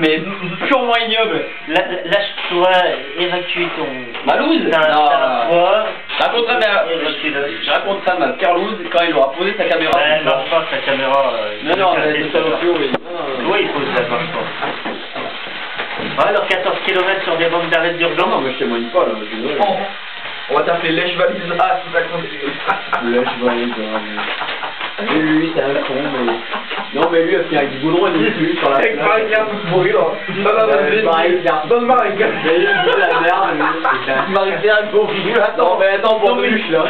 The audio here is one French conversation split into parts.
mais purement ignoble. Lâche-toi, évacue ton... Malouse. Ta voix. Je raconterai ma perlouse quand il aura posé sa caméra. Elle marche pas sa caméra. Non, mais c'est ça aussi, oui. Oui, il faut que ça marche pas. Ouais, alors 14 km sur des bandes d'arrêt d'urgence. Non, mais je témoigne pas là, je suis désolé. On va t'appeler lèche-valise si ça continue. Lèche-valise, et lui, c'est un con, mais... Non, mais lui, il a fini avec du goudron et du cul sur la Avec Marie-Claire tout pourri, là. Marie-Claire. Donne Marie-Claire. Mais il dit la merde, lui. Marie-Claire, il faut vivre. Non, mais attends, pour Luche, là.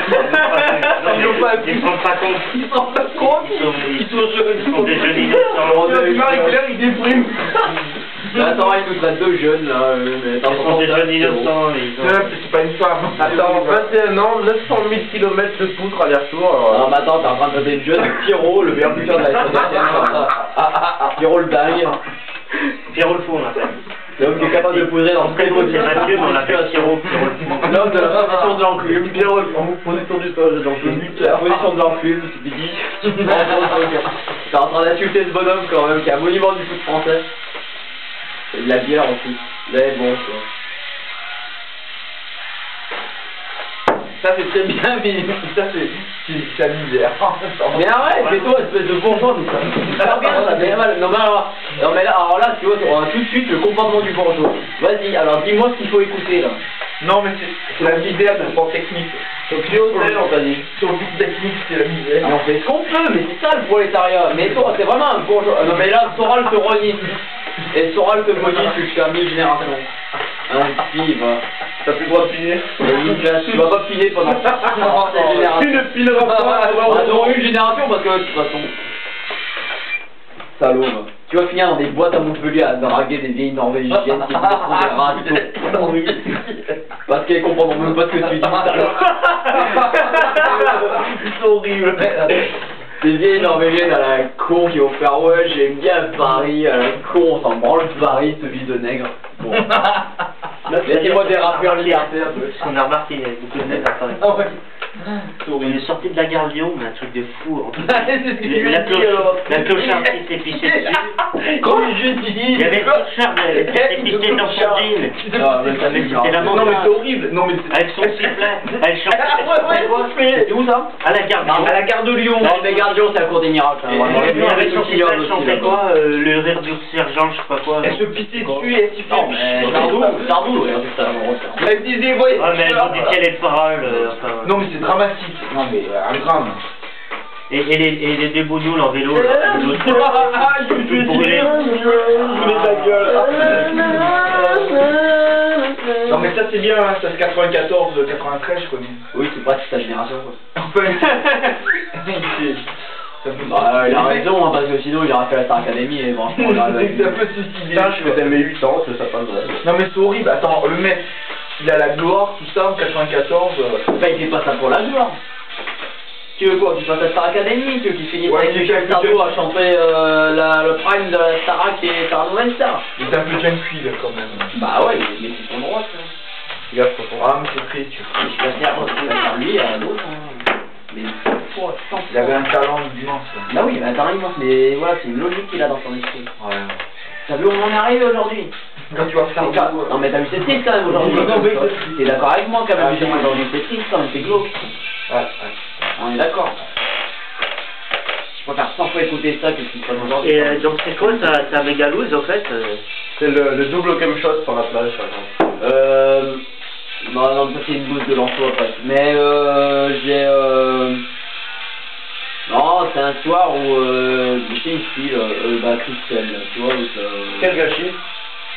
Ils se rendent pas compte. Ils s'en rendent compte. Ils sont jeunes. Ils sont des jeunes innocents. Marie-Claire, il déprime. Attends, il nous traite de jeunes, là. Mais Ils sont des jeunes innocents. C'est pas une femme. Attends, 21 ans, 900 000 km de poutre aller-retour. Non, mais attends, t'es en train de traiter le jeune Pierrot, le meilleur buteur de la Pierrot le dingue. Pierrot le fou, on l'appelle. L'homme qui est capable de poser dans très beau, c'est Mathieu, mais on l'appelle Pierrot. L'homme de la position de l'enclume, Pierrot le fou, position du sol de l'enclume, la position de l'enclume, c'est dit. T'es en train d'insulter ce bonhomme quand même, qui est un monument du foot français. Et de la bière aussi. Là, bon, quoi. Ça c'est très bien, mais ça c'est la misère. Mais arrête, mais toi, espèce de bourgeois, mais ça bien, ça fait mal. Non mais là, alors là, tu vois, on a tout de suite le comportement du bourgeois. Vas-y, alors dis-moi ce qu'il faut écouter là. Non mais c'est la misère sur le plan technique. Sur le hôtel, on t'a dit. Sur le plan technique, c'est la misère. Et on fait ce qu'on peut, mais c'est ça le prolétariat. Mais toi, c'est vraiment un bourgeois. Non mais là, Soral te renie. Et Soral te maudit jusqu'à 1000 générations. Hein, pile, va. T'as plus le droit de piner. Tu vas pas piner pendant cette génération. Tu ne pineras pas. Dans une génération parce que de toute façon. Salaud, va. Tu vas finir dans des boîtes à Montpellier à draguer des vieilles norvégiennes qui font des radios. Parce qu'elles comprennent même pas ce que tu dis, salaud. C'est horrible. Des vieilles norvégiennes à la con qui vont faire ouais j'aime bien Paris, à la con on s'en branle Paris, ce fils de nègre. Bon. Laissez-moi des rappeurs libertés un peu. On a remarqué, il y avait beaucoup de nègres à Paris. Ah ouais. On est sorti de la gare Lyon, mais un truc de fou. La clochard qui s'est piché dessus. Quand je dis... Il y avait le clochard qui s'est piché dans son jean. C'était la Non mais c'est horrible. Non mais avec son sifflet, elle chantait. C'est où ça? À la gare de Lyon. À la gare de Lyon. Non mais gare de Lyon c'est la cour des miracles. Avec son sifflet, elle chantait quoi? Le rire du sergent, je sais pas quoi. Elle se pissait dessus et elle sifflait. Non mais Sardou, elle disait ouais. Ouais mais elle dit quelle est de parole. Non mais c'est dramatique. Non mais un drame. Et les deux bounoules en vélo. Ah, je vais brûler. ta gueule. Non mais ça c'est bien, hein, ça c'est 94, 93 je connais. Oui, c'est pas toute ta génération quoi. Enfin, bah, il a raison, hein, parce que sinon il aurait fait la Star Academy et franchement il aurait... c'est un peu suicidé. Putain, je faisais mes 8 ans, ça passe vrai. Non mais c'est horrible, attends, le mec, il a la gloire, tout ça, en 94... Bah il fait pas ça pour la gloire. Tu veux quoi, qu'il fasse la Star Academy, tu veux qu'il finisse avec Michel Sardou à chanter le prime de la Starac et faire la nouvelle star. Il est un peu bien cuit là quand même. Bah ouais, mais c'est son droit ça. Regarde, ah mais c'est triste. Je préfère lui à d'autres. Mais il avait un talent immense. Bah oui, il avait un talent immense, mais voilà, c'est une logique qu'il a dans son esprit. Ouais. T'as vu où on en est arrivé aujourd'hui? Quand tu vas faire non mais t'as vu, c'est triste quand même aujourd'hui. T'es d'accord avec moi quand même, aujourd'hui c'est triste quand même, c'est glauque. Ouais. On est d'accord. Je préfère 100 fois écouter ça que ce qui se passe aujourd'hui. Et donc c'est quoi ta méga loose au fait? C'est le double cam shot sur la plage par exemple. Non, ça c'est une loose de l'emploi en fait. Mais j'ai non, c'est un soir où j'ai une fille, bah Christelle, tu vois. Quel gâchis.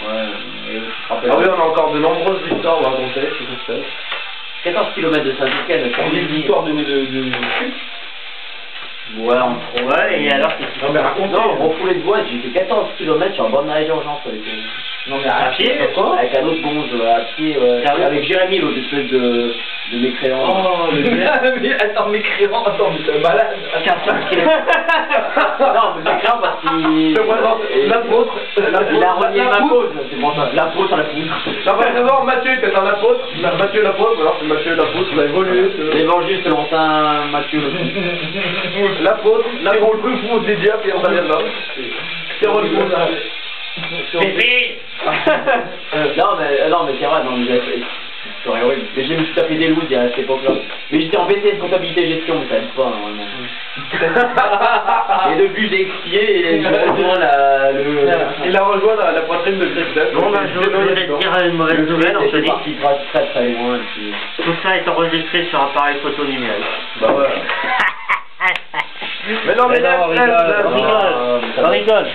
Ouais, tu te rappelles. Ah oui, on a encore de nombreuses histoires à raconter sur Christelle. 14 km de Saint-Étienne. On dit l'histoire de ouais, ouais, et alors qu'est-ce que... Non mais raconte. Non, refoulé de boîte, j'ai fait 14 km sur un bon arrêt d'urgence avec... Non mais à pied quoi? Avec un autre bonze à pied, avec Jérémy, l'autre espèce de mécréant. Oh, mais attends, mécréant, attends, mais t'es malade. 15 km. Non, mais mécréant parce qu'il... L'apôtre. Il a renié ma cause, c'est bon ça. L'apôtre à la poudre. Non, mais d'abord, Matthieu était un apôtre. Matthieu l'apôtre, alors c'est Matthieu l'apôtre, il a évolué. L'évangile selon saint Matthieu. L'apôtre, on le peut fou des diables et on va l'homme. C'est relou. Bébé. Non mais c'est vrai, non mais c'est horrible. Mais je me suis tapé des loups à cette époque-là. Mais j'étais en BTS comptabilité et gestion, mais ça aide pas normalement. Et depuis j'ai expliqué et je rejoins Il a rejoint la poitrine de Christophe. Bon bah je voudrais te dire une mauvaise nouvelle, on se dit. parti très très loin. Tout ça est enregistré sur appareil photo numérique. Bah ouais. Mais non, mais on rigole. On rigole.